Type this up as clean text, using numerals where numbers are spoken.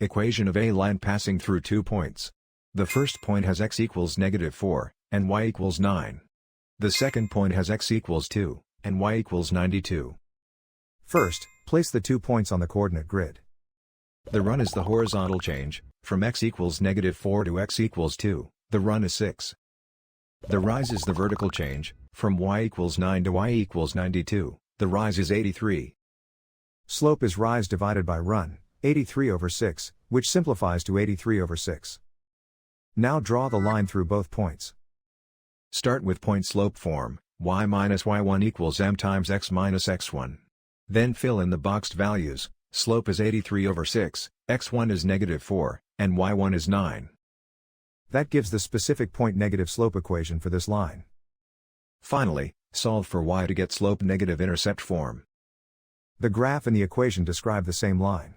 Equation of a line passing through 2 points. The first point has x equals -4, and y equals 9. The second point has x equals 2, and y equals 92. First, place the 2 points on the coordinate grid. The run is the horizontal change, from x equals -4 to x equals 2, the run is 6. The rise is the vertical change, from y equals 9 to y equals 92, the rise is 83. Slope is rise divided by run, 83 over 6, which simplifies to 83 over 6. Now draw the line through both points. Start with point slope form, y minus y1 equals m times x minus x1. Then fill in the boxed values, slope is 83 over 6, x1 is -4, and y1 is 9. That gives the specific point negative slope equation for this line. Finally, solve for y to get slope negative intercept form. The graph and the equation describe the same line.